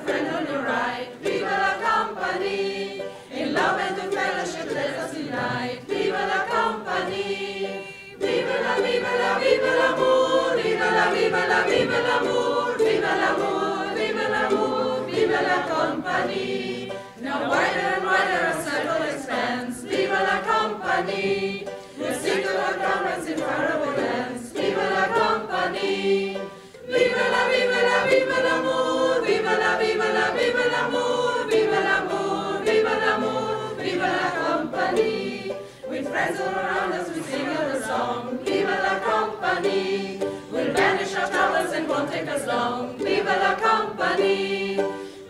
friend on your right. Viva la company. In love and in fellowship let us unite. Viva la company. Viva la, viva la, viva l'amour. Viva la, viva la, viva l'amour. Viva l'amour, viva l'amour, viva la company. Now wider and wider our circle expands. Viva la company. We'll sing to our comrades in faraway lands. Viva la company. Viva la, viva la, viva l'amour. Viva la, viva la, viva l'amour. Viva l'amour, viva l'amour, viva la company. With friends all around us we sing our song. Viva la company. We'll banish our troubles and won't take us long. Viva la company.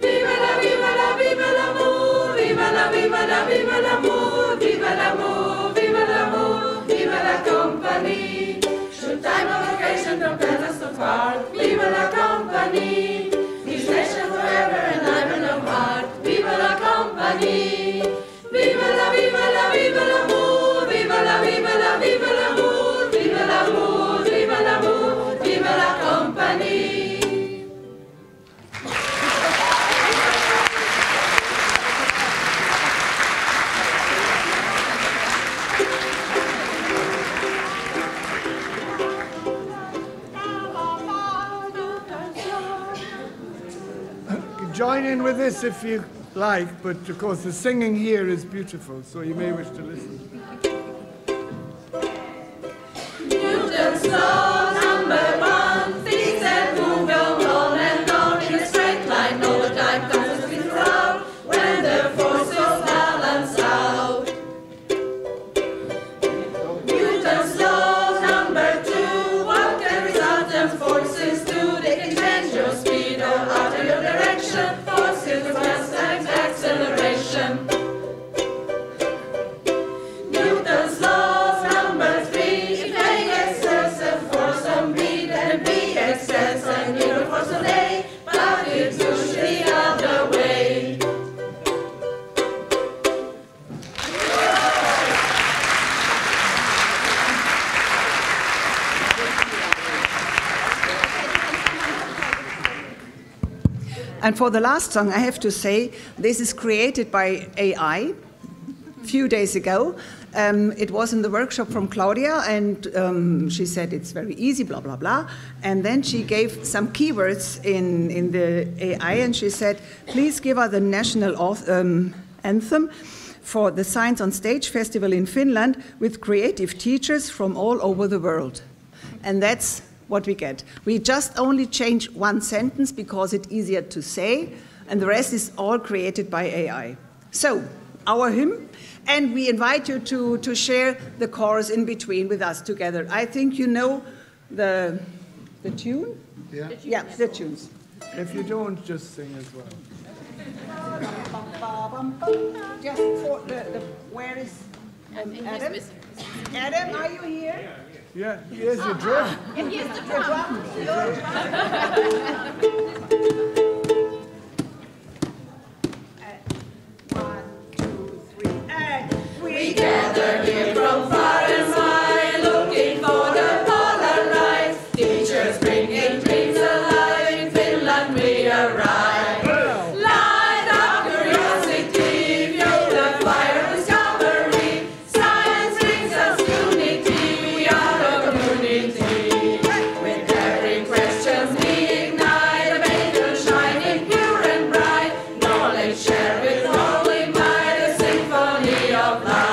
Viva la, viva la, viva l'amour. Viva la, viva la, viva l'amour. Viva l'amour, viva l'amour, viva la company. Should time or occasion compel us to part, viva la company. Each nation forever and ever no heart. Viva la company. Viva la, viva la, viva l'amour. Viva la, viva la, viva l'amour. Viva l'amour, viva l'amour, viva la company. Join in with this if you like, but of course the singing here is beautiful, so you may wish to listen. Newton's law number one, things that move go on and on in a straight line. All the time comes to be throughout when the force is balanced out. Newton's law number two, what can result and forces do? They can change your speed or alter your direction. Force is mass acceleration. Newton's law number three, if A exerts a force on B, then B exerts an equal force on A, but it's usually the other way. And for the last song, I have to say, this is created by AI a few days ago. It was in the workshop from Claudia, and she said it's very easy, blah, blah, blah. And then she gave some keywords in the AI, and she said, please give her the national anthem for the Science on Stage Festival in Finland with creative teachers from all over the world. And that's what we get. We just only change one sentence because it's easier to say, and the rest is all created by AI. So, our hymn, and we invite you to share the chorus in between with us together. I think you know the tune? Yeah? Yeah, the tunes. If you don't, just sing as well. Just for where is Adam? Adam, are you here? Yeah, here's your drum. And here's the drum. One, two, three, and We gather here from far and wide, looking for the polar light. Teachers bringing dreams alive, in Finland we arrive. Light up curiosity, fuel the fire of discovery. Science brings us unity, we are a community. With every question we ignite, a beacon shining pure and bright. Knowledge shared with holy might, a symphony of light.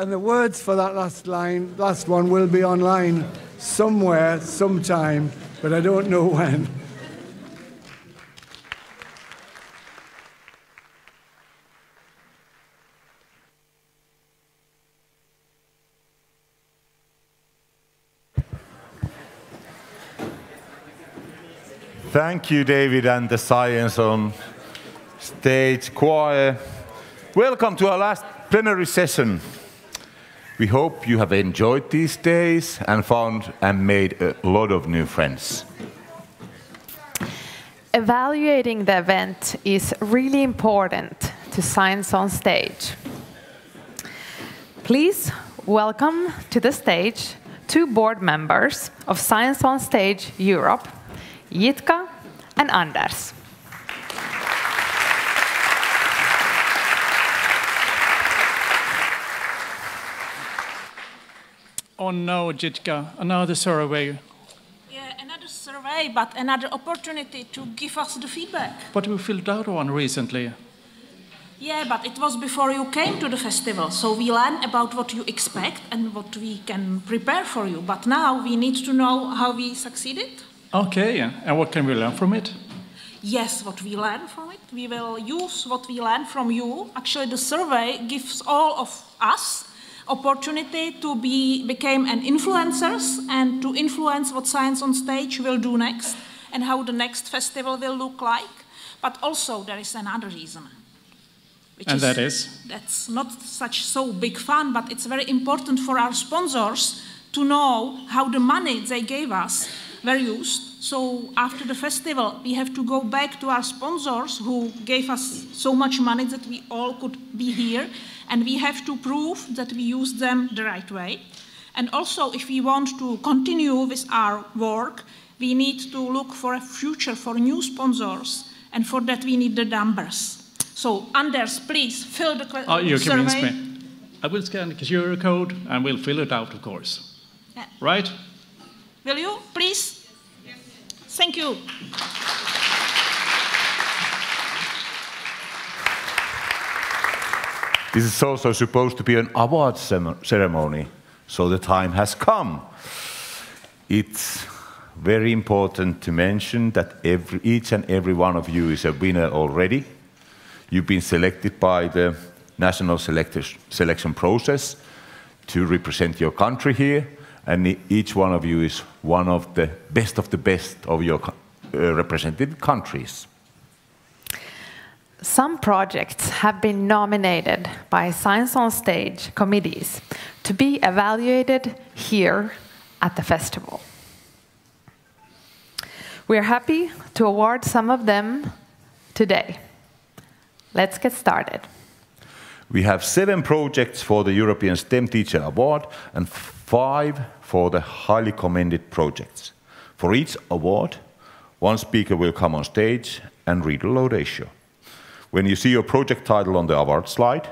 And the words for that last one will be online somewhere, sometime, but I don't know when. Thank you, David, and the Science on Stage choir. Welcome to our last plenary session. We hope you have enjoyed these days and found and made a lot of new friends. Evaluating the event is really important to Science on Stage. Please welcome to the stage 2 board members of Science on Stage Europe, Jitka and Anders. Oh no, Jitka, another survey. Yeah, another survey, but another opportunity to give us the feedback. But we filled out one recently. Yeah, but it was before you came to the festival, so we learned about what you expect and what we can prepare for you. But now we need to know how we succeeded. Okay, and what can we learn from it? Yes, what we learned from it. We will use what we learned from you. Actually, the survey gives all of us opportunity to become an influencers and to influence what Science on Stage will do next and how the next festival will look like. But also there is another reason. That's not such so big fun, but it's very important for our sponsors to know how the money they gave us were used. So after the festival, we have to go back to our sponsors who gave us so much money that we all could be here, and we have to prove that we used them the right way. And also, if we want to continue with our work, we need to look for a future for new sponsors, and for that we need the numbers. So, Anders, please fill the survey. Oh, you convinced me. I will scan the QR code and we'll fill it out, of course. Yeah. Right? Will you, please? Yes. Thank you. This is also supposed to be an award ceremony, so the time has come. It's very important to mention that each and every one of you is a winner already. You've been selected by the national selection process to represent your country here, and each one of you is one of the best of your represented countries. Some projects have been nominated by Science on Stage committees to be evaluated here at the festival. We are happy to award some of them today. Let's get started. We have 7 projects for the European STEM Teacher Award and 5 for the highly commended projects. For each award, one speaker will come on stage and read a laudatio. When you see your project title on the award slide,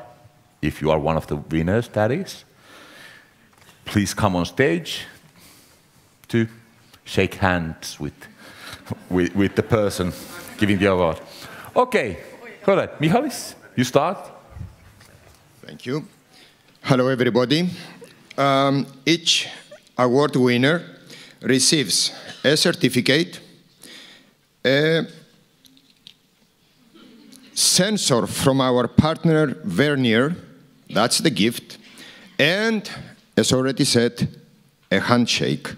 if you are one of the winners, that is, please come on stage to shake hands with the person giving the award. Okay, go ahead. Michalis, you start. Thank you. Hello, everybody. Each award winner receives a certificate, a sensor from our partner Vernier, that's the gift, and, as already said, a handshake.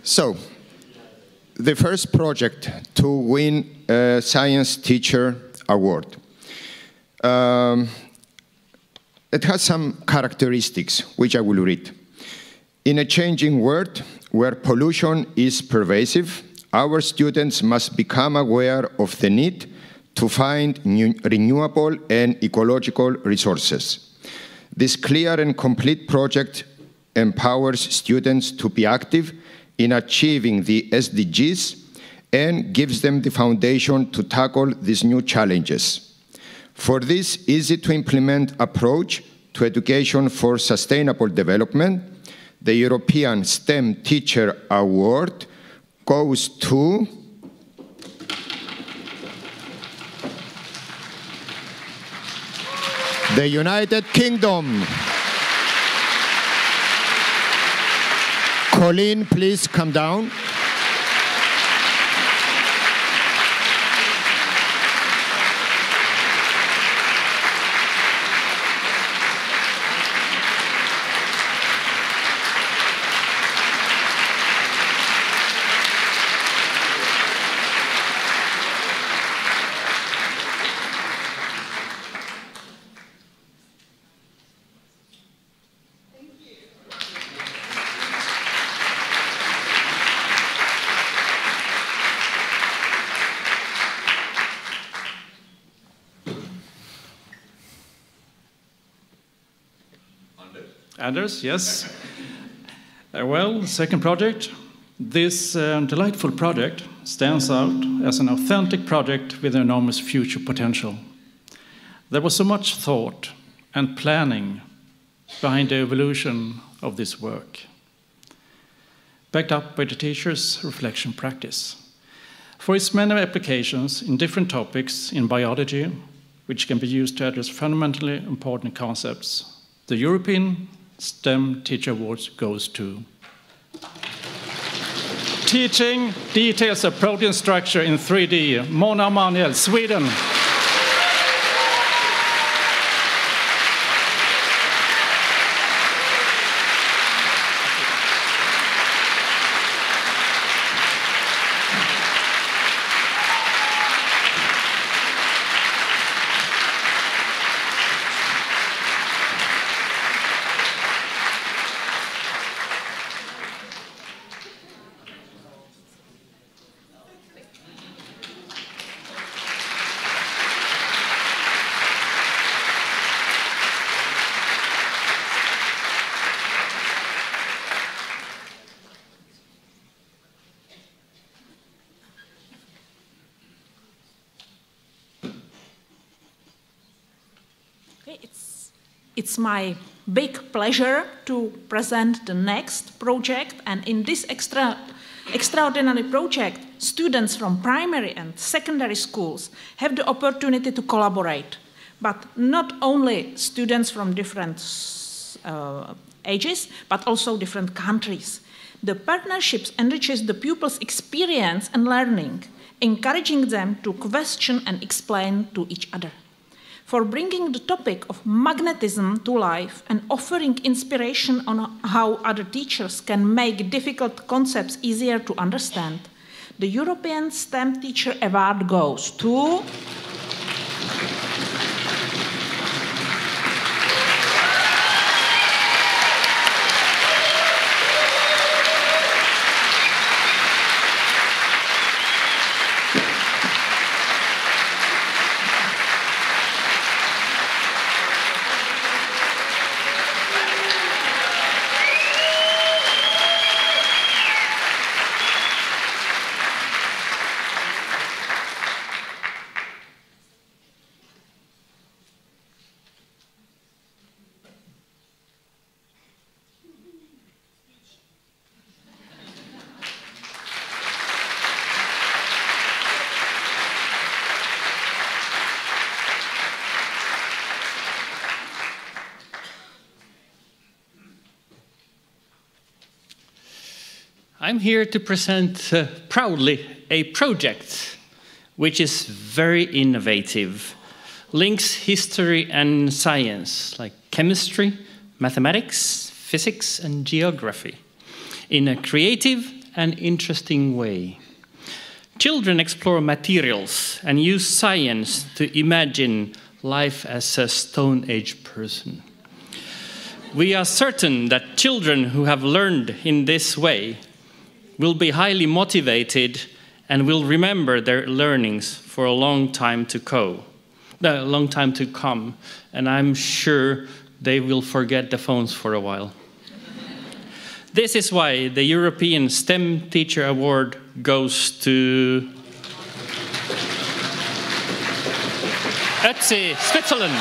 So, the first project to win a Science Teacher Award. It has some characteristics, which I will read. In a changing world where pollution is pervasive, our students must become aware of the need to find renewable and ecological resources. This clear and complete project empowers students to be active in achieving the SDGs and gives them the foundation to tackle these new challenges. For this easy-to-implement approach to education for sustainable development, the European STEM Teacher Award goes to the United Kingdom. Colleen, please come down. Anders, yes. Well, second project. This delightful project stands out as an authentic project with enormous future potential. There was so much thought and planning behind the evolution of this work, backed up by the teacher's reflection practice. For its many applications in different topics in biology, which can be used to address fundamentally important concepts, the European STEM Teacher Awards goes to Teaching Details of Protein Structure in 3D, Mona Manuel, Sweden. It's my big pleasure to present the next project, and in this extraordinary project, students from primary and secondary schools have the opportunity to collaborate, but not only students from different ages, but also different countries. The partnerships enriches the pupils' experience and learning, encouraging them to question and explain to each other. For bringing the topic of magnetism to life and offering inspiration on how other teachers can make difficult concepts easier to understand, the European STEM Teacher Award goes to I'm here to present proudly a project which is very innovative, links history and science like chemistry, mathematics, physics and geography in a creative and interesting way. Children explore materials and use science to imagine life as a Stone Age person. We are certain that children who have learned in this way will be highly motivated and will remember their learnings for a long time to come. And I'm sure they will forget the phones for a while. This is why the European STEM Teacher Award goes to Ötzi, Switzerland.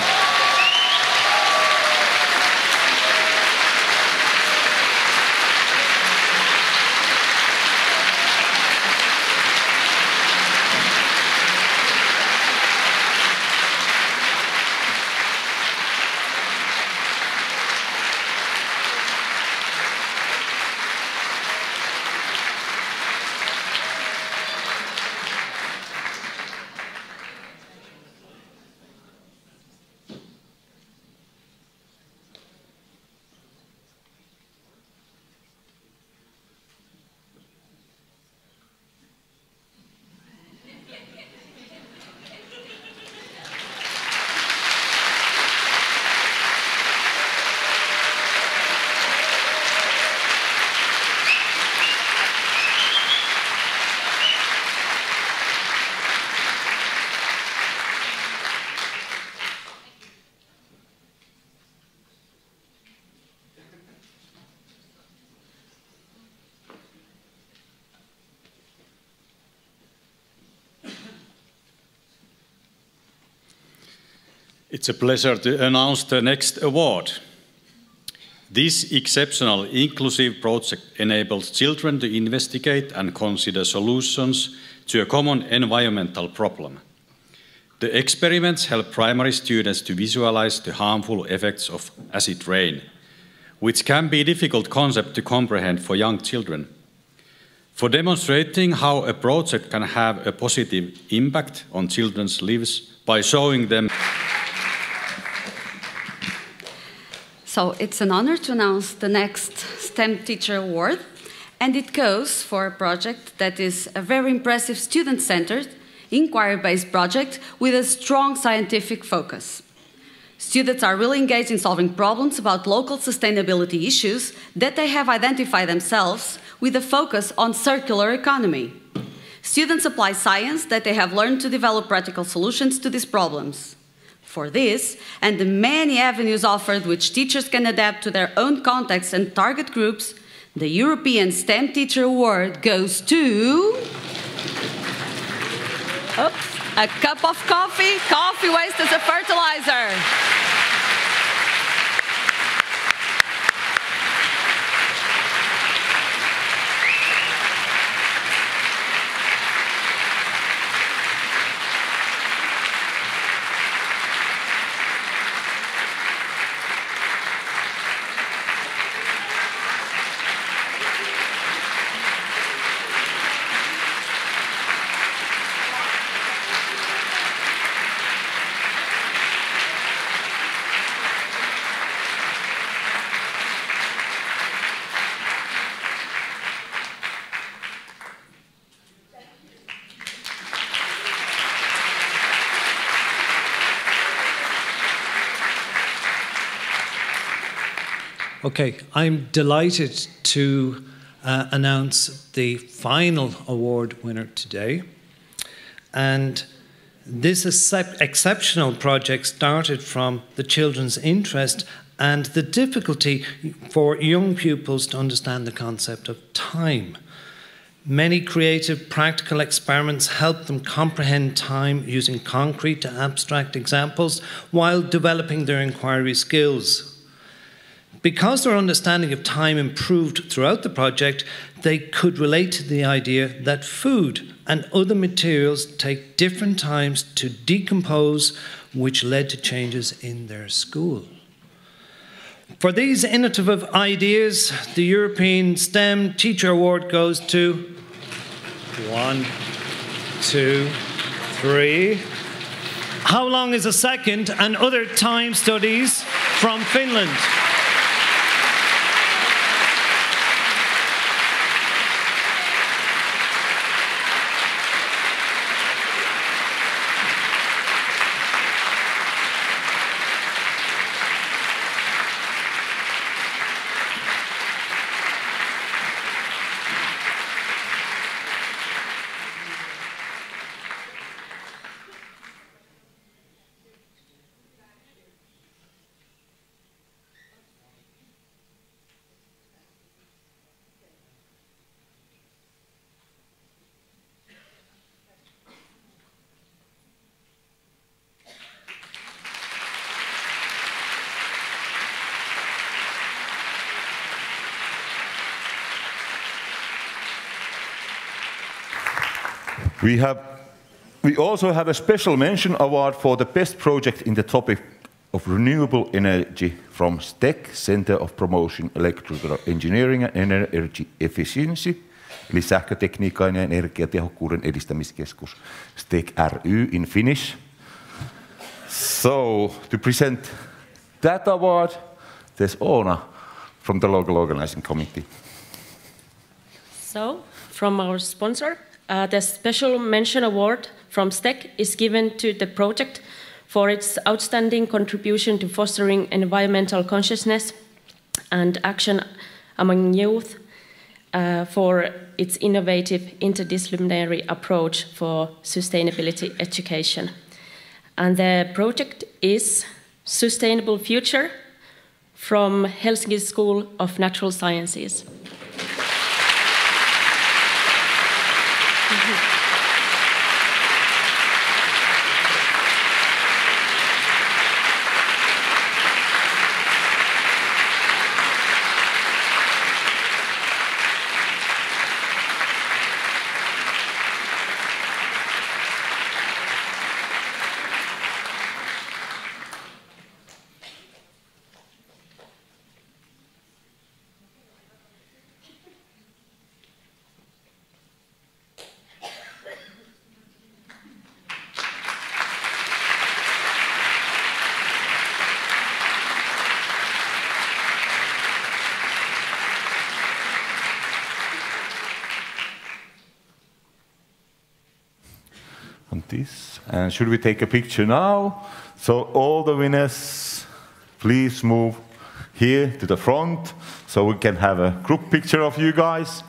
It's a pleasure to announce the next award. This exceptional inclusive project enables children to investigate and consider solutions to a common environmental problem. The experiments help primary students to visualize the harmful effects of acid rain, which can be a difficult concept to comprehend for young children. For demonstrating how a project can have a positive impact on children's lives by showing them. So it's an honor to announce the next STEM Teacher Award, and it goes for a project that is a very impressive student-centered, inquiry-based project with a strong scientific focus. Students are really engaged in solving problems about local sustainability issues that they have identified themselves with a focus on circular economy. Students apply science that they have learned to develop practical solutions to these problems. For this, and the many avenues offered which teachers can adapt to their own context and target groups, the European STEM Teacher Award goes to... Oops, a cup of coffee. Coffee waste as a fertilizer. Okay, I'm delighted to announce the final award winner today. And this exceptional project started from the children's interest and the difficulty for young pupils to understand the concept of time. Many creative, practical experiments help them comprehend time using concrete to abstract examples while developing their inquiry skills. Because their understanding of time improved throughout the project, they could relate to the idea that food and other materials take different times to decompose, which led to changes in their school. For these innovative ideas, the European STEM Teacher Award goes to 1, 2, 3. How long is a second? And other time studies from Finland. We also have a special mention award for the best project in the topic of renewable energy from STEC, Center of Promotion Electrical Engineering and Energy Efficiency, eli sähkötekniikan ja energiatehokkuuden edistämiskeskus, STEC ry in Finnish. So, to present that award, there's Oona from the local organizing committee. So, from our sponsor, the special mention award from STEC is given to the project for its outstanding contribution to fostering environmental consciousness and action among youth, for its innovative interdisciplinary approach for sustainability education. And the project is Sustainable Future from Helsinki School of Natural Sciences. on this. And should we take a picture now? So all the winners, please move here to the front so we can have a group picture of you guys.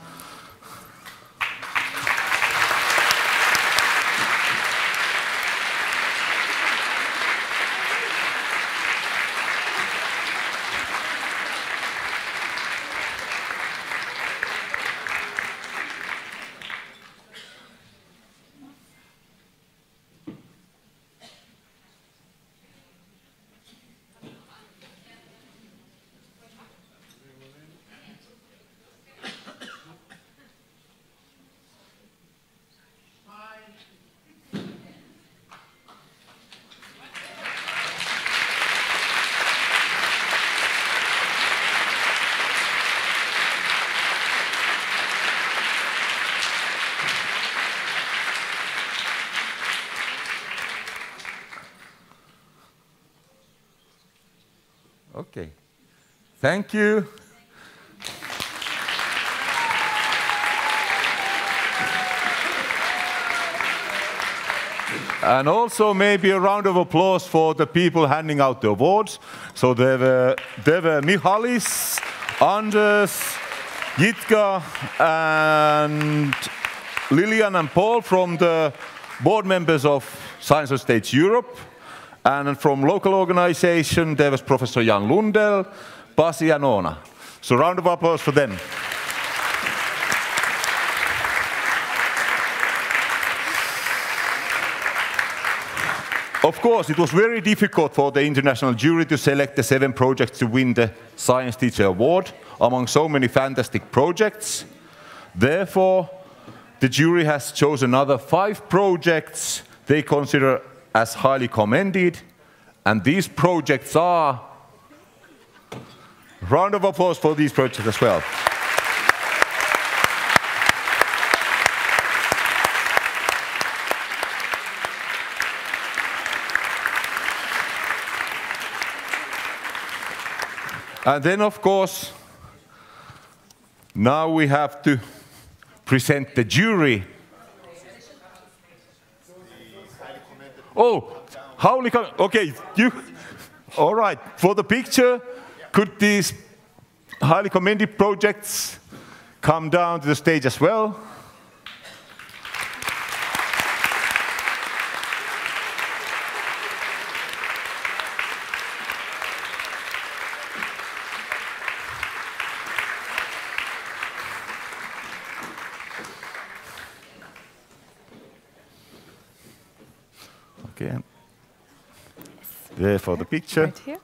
Okay, thank you. And also maybe a round of applause for the people handing out the awards. So there were Michalis, Anders, Jitka, and Lilian and Paul from the board members of Science on Stage Europe. And from local organization, there was Professor Jan Lundell, Pasi and Oona. So round of applause for them. Of course, it was very difficult for the international jury to select the 7 projects to win the Science Teacher Award among so many fantastic projects. Therefore, the jury has chosen another 5 projects they consider as highly commended, and these projects are... Round of applause for these projects as well. And then, of course, now we have to present the jury. Oh, okay, you, all right. For the picture, could these highly commended projects come down to the stage as well? Okay. There for the picture. Right here.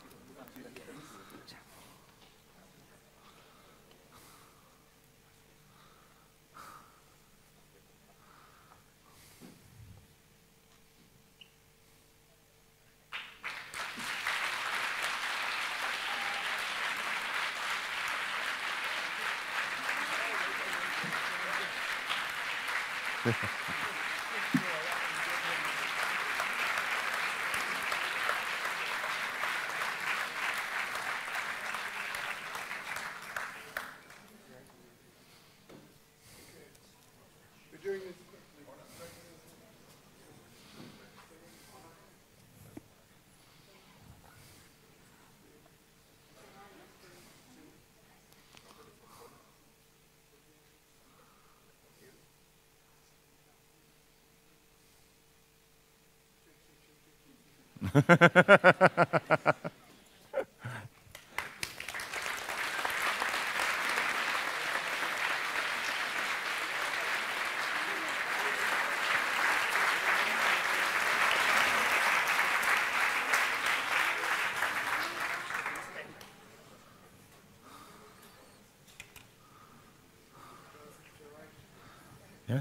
Yeah.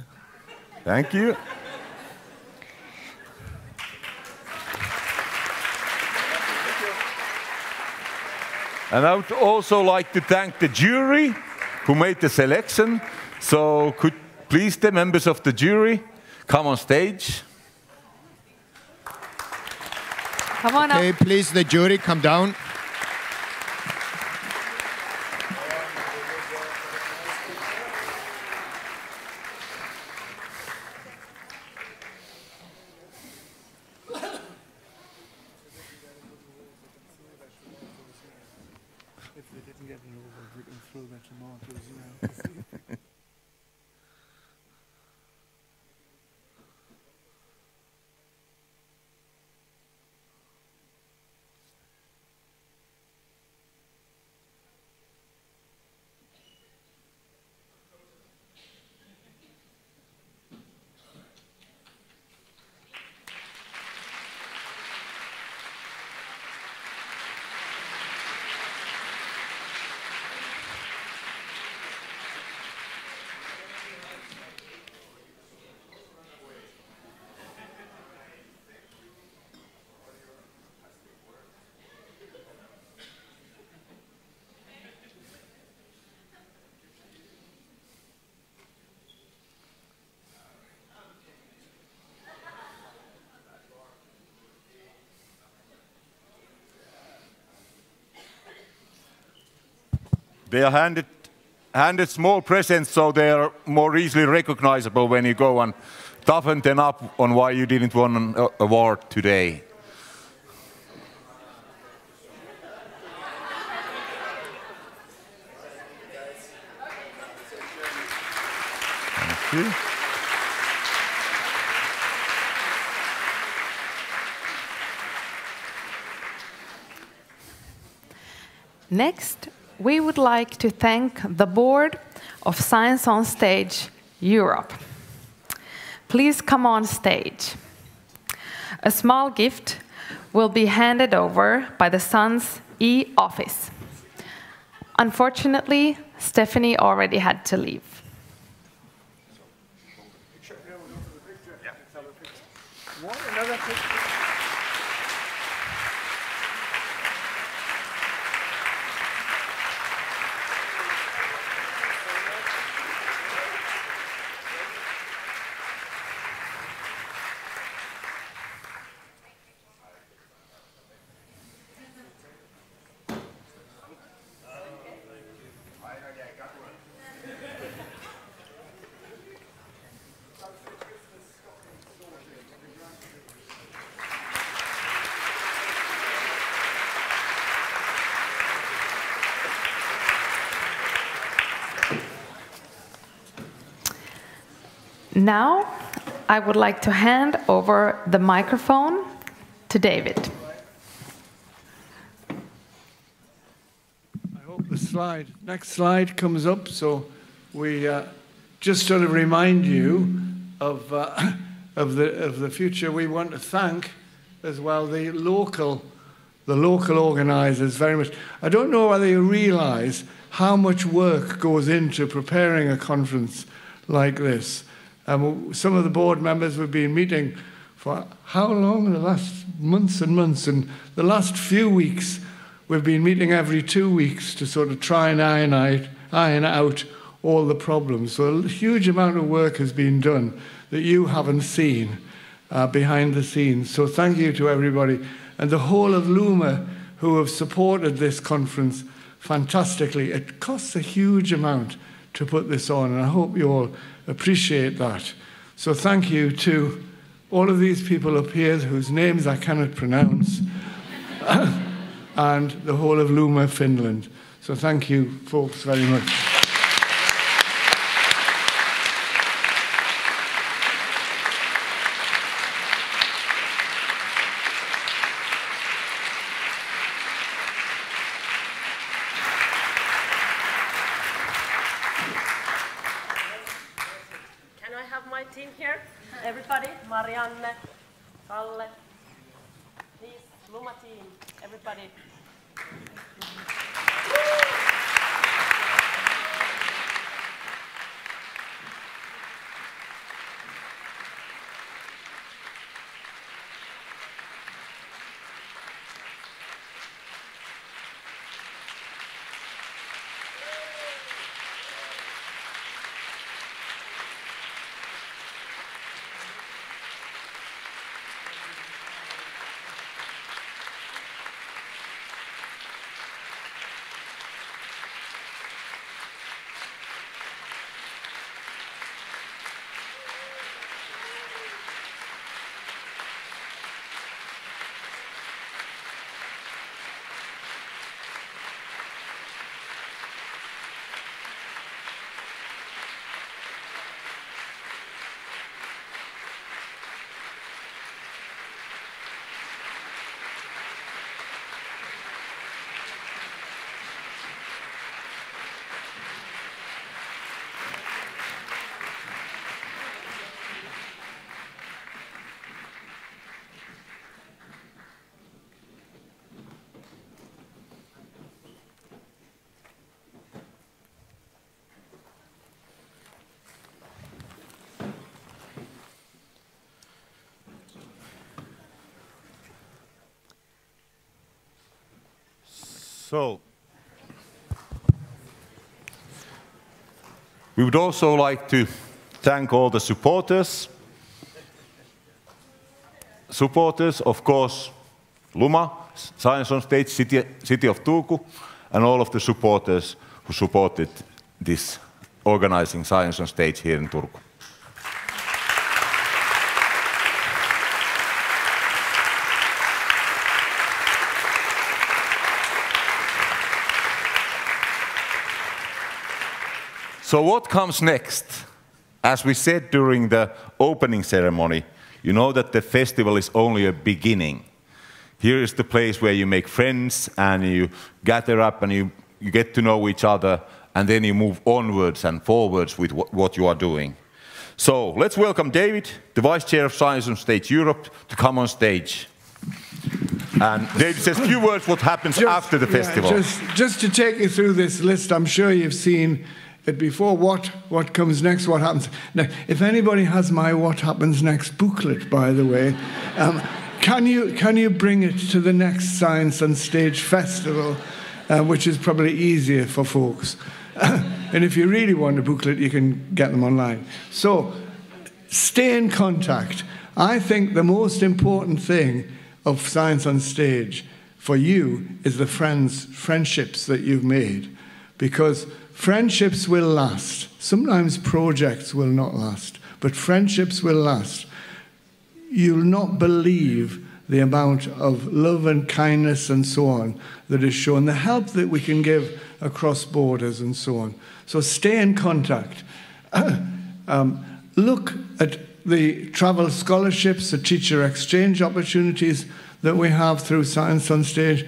Thank you. And I would also like to thank the jury who made the selection. So could please the members of the jury come on stage. Come on up. Okay, please, the jury, come down. They are handed small presents so they are more easily recognizable when you go and toughen them up on why you didn't win an award today. Thank you. Next, we would like to thank the board of Science on Stage Europe. Please come on stage. A small gift will be handed over by the Sun's e-office. Unfortunately, Stephanie already had to leave. Now, I would like to hand over the microphone to David. I hope the next slide comes up, so we just sort of remind you of the future. We want to thank as well the local organisers very much. I don't know whether you realise how much work goes into preparing a conference like this. Some of the board members have been meeting for how long? The last months and months. And the last few weeks, we've been meeting every 2 weeks to sort of try and iron out all the problems. So a huge amount of work has been done that you haven't seen behind the scenes. So thank you to everybody. And the whole of LUMA who have supported this conference fantastically. It costs a huge amount to put this on, and I hope you all appreciate that. So thank you to all of these people up here whose names I cannot pronounce, and the whole of LUMA Finland. So thank you, folks, very much. Marianne, Kalle, please, LUMA team, everybody. So, we would also like to thank all the supporters. Supporters, of course, LUMA, Science on Stage, City of Turku, and all of the supporters who supported this organizing Science on Stage here in Turku. So what comes next? As we said during the opening ceremony, you know that the festival is only a beginning. Here is the place where you make friends and you gather up and you get to know each other, and then you move onwards and forwards with what you are doing. So let's welcome David, the Vice Chair of Science on Stage Europe, to come on stage. And David says a few words what happens after the festival. Just to take you through this list, I'm sure you've seen it before. What comes next, what happens. Now, if anybody has my What Happens Next booklet, by the way, can you bring it to the next Science on Stage festival, which is probably easier for folks. And if you really want a booklet, you can get them online. So, stay in contact. I think the most important thing of Science on Stage for you is the friendships that you've made. Because friendships will last. Sometimes projects will not last, but friendships will last. You'll not believe the amount of love and kindness and so on that is shown, the help that we can give across borders and so on. So stay in contact. Look at the travel scholarships, the teacher exchange opportunities that we have through Science on Stage.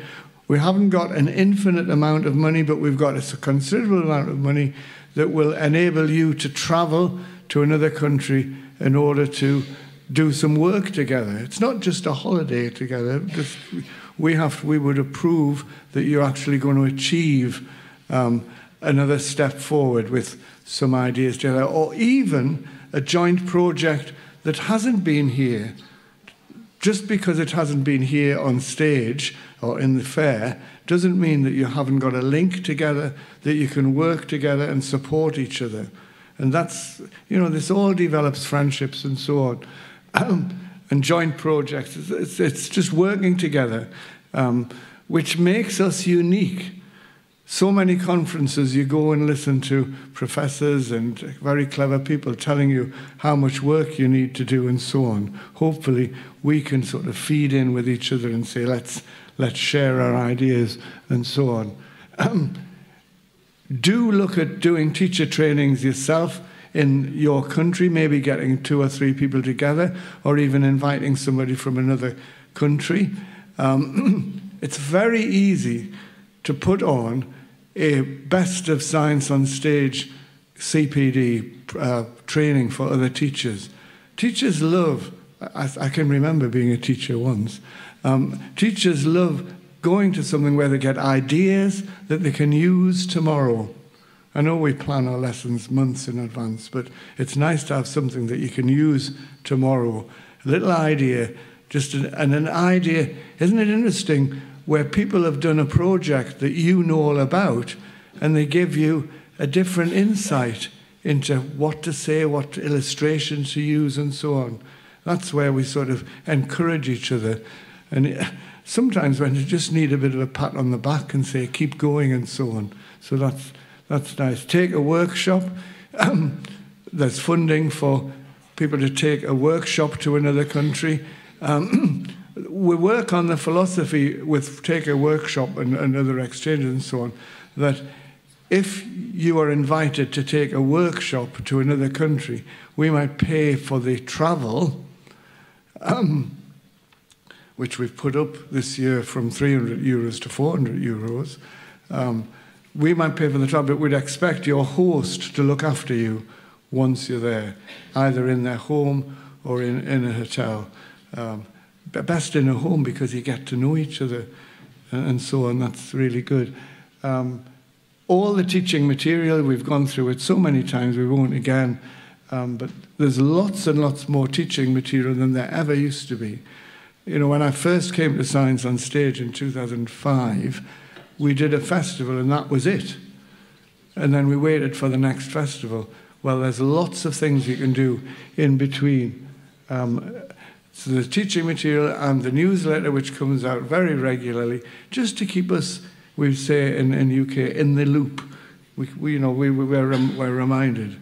We haven't got an infinite amount of money, but we've got a considerable amount of money that will enable you to travel to another country in order to do some work together. It's not just a holiday together. We would approve that you're actually going to achieve another step forward with some ideas together, or even a joint project that hasn't been here. Just because it hasn't been here on stage or in the fair doesn't mean that you haven't got a link together, that you can work together and support each other. And that's, you know, this all develops friendships and so on. And joint projects, it's just working together, which makes us unique. So many conferences, you go and listen to professors and very clever people telling you how much work you need to do and so on. Hopefully, we can sort of feed in with each other and say, let's share our ideas and so on. Do look at doing teacher trainings yourself in your country, maybe getting 2 or 3 people together, or even inviting somebody from another country. It's very easy to put on a Best of Science on Stage CPD training for other teachers. Teachers love, I can remember being a teacher once, teachers love going to something where they get ideas that they can use tomorrow. I know we plan our lessons months in advance, but it's nice to have something that you can use tomorrow. A little idea, and an idea, isn't it interesting, where people have done a project that you know all about, and they give you a different insight into what to say, what illustrations to use, and so on. That's where we sort of encourage each other. And sometimes when you just need a bit of a pat on the back and say, keep going, and so on. So that's nice. Take a workshop. There's funding for people to take a workshop to another country. We work on the philosophy with take a workshop and other exchanges and so on, that if you are invited to take a workshop to another country, we might pay for the travel, which we've put up this year from €300 to €400. We might pay for the travel, but we'd expect your host to look after you once you're there, either in their home or in a hotel. Best in a home because you get to know each other and so on. That's really good. All the teaching material, we've gone through it so many times, we won't again, but there's lots and lots more teaching material than there ever used to be. You know, when I first came to Science on Stage in 2005, we did a festival and that was it. And then we waited for the next festival. Well, there's lots of things you can do in between. So the teaching material and the newsletter, which comes out very regularly, just to keep us, we say in UK, in the loop. We're reminded.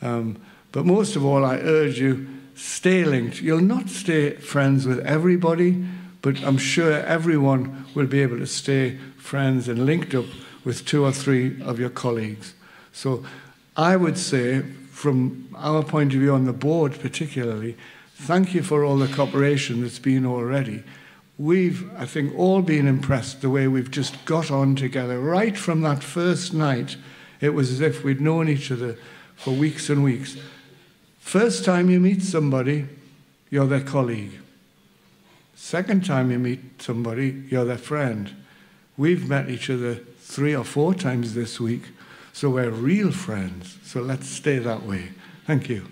But most of all, I urge you, stay linked. You'll not stay friends with everybody, but I'm sure everyone will be able to stay friends and linked up with 2 or 3 of your colleagues. So I would say, from our point of view on the board particularly, thank you for all the cooperation that's been already. We've, I think, all been impressed the way we've just got on together. Right from that first night, it was as if we'd known each other for weeks and weeks. First time you meet somebody, you're their colleague. Second time you meet somebody, you're their friend. We've met each other 3 or 4 times this week, so we're real friends. So let's stay that way. Thank you.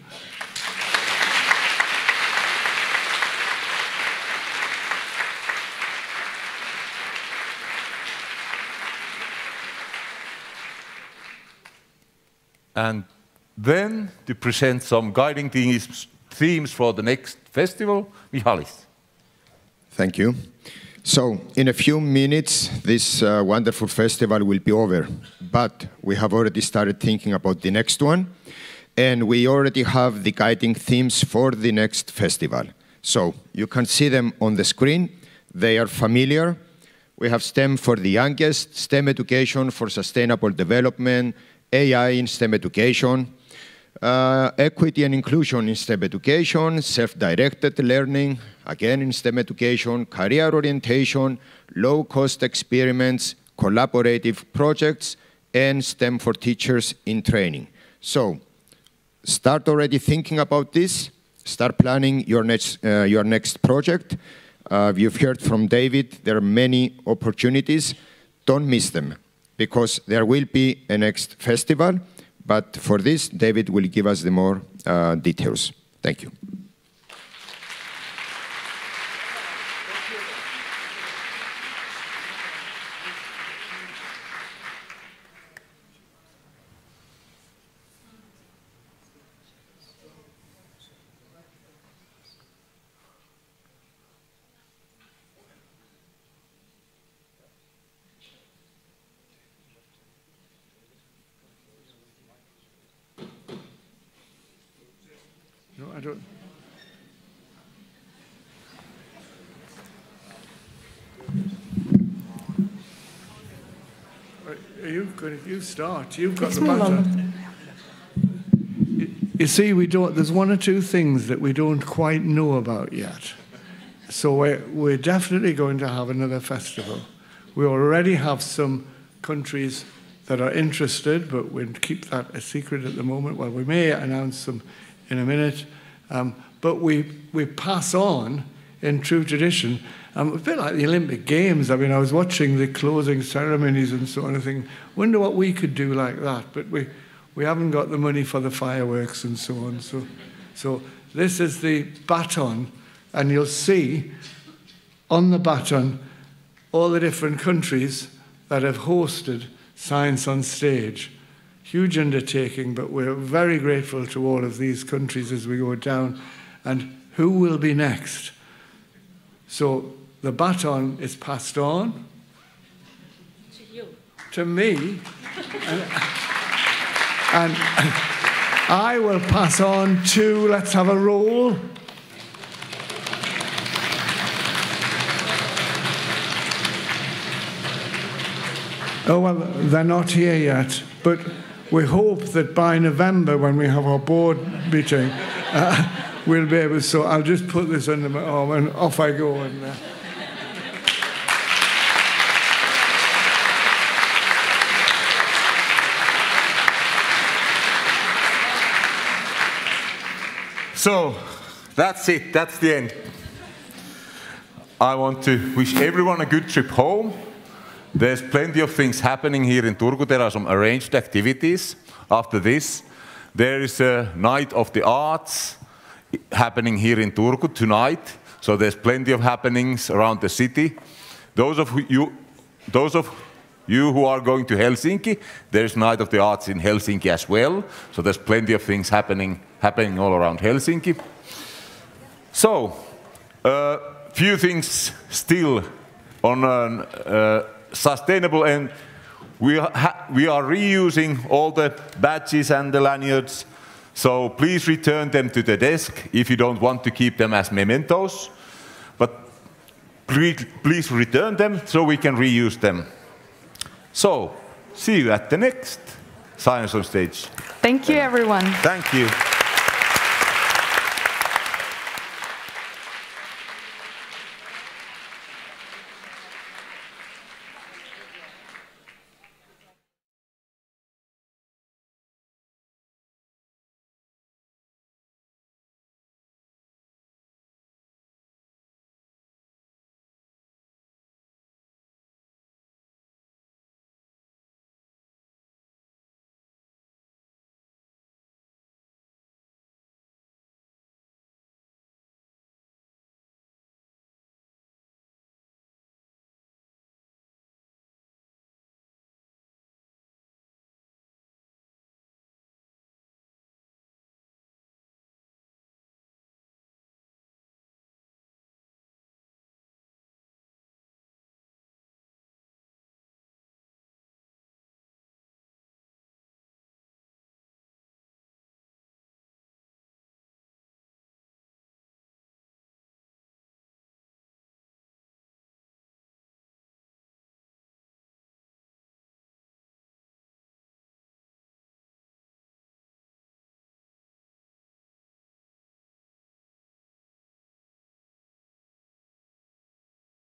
And then to present some guiding themes for the next festival, Michalis. Thank you. So, in a few minutes, this wonderful festival will be over. But we have already started thinking about the next one. And we already have the guiding themes for the next festival. So, you can see them on the screen. They are familiar. We have STEM for the youngest, STEM education for sustainable development, AI in STEM education, equity and inclusion in STEM education, self-directed learning, again in STEM education, career orientation, low-cost experiments, collaborative projects, and STEM for teachers in training. So, start already thinking about this. Start planning your next project. You've heard from David, there are many opportunities. Don't miss them, because there will be a next festival, but for this, David will give us the more details. Thank you. No, I don't. Are you going to start? You've got the baton. You see, there's 1 or 2 things that we don't quite know about yet. So we're definitely going to have another festival. We already have some countries that are interested, but we'll keep that a secret at the moment. Well, we may announce them in a minute. But we pass on in true tradition. A bit like the Olympic Games. I mean, I was watching the closing ceremonies and so on, and thinking, wonder what we could do like that. But we haven't got the money for the fireworks and so on. So this is the baton, and you'll see on the baton all the different countries that have hosted Science on Stage. Huge undertaking, but we're very grateful to all of these countries as we go down. And who will be next? So the baton is passed on to you, to me, and I will pass on to, let's have a roll. Oh, well, they're not here yet, but we hope that by November, when we have our board meeting, we'll be able to. So I'll just put this under my arm and off I go. And, So that's it, that's the end. I want to wish everyone a good trip home. There's plenty of things happening here in Turku. There are some arranged activities after this. There is a night of the arts happening here in Turku tonight. So there's plenty of happenings around the city. Those of You who are going to Helsinki, there's Night of the Arts in Helsinki as well. So there's plenty of things happening all around Helsinki. So, few things still on sustainable, and we are reusing all the badges and the lanyards. So please return them to the desk if you don't want to keep them as mementos. But please return them so we can reuse them. So, see you at the next Science on Stage. Thank you, everyone. Thank you.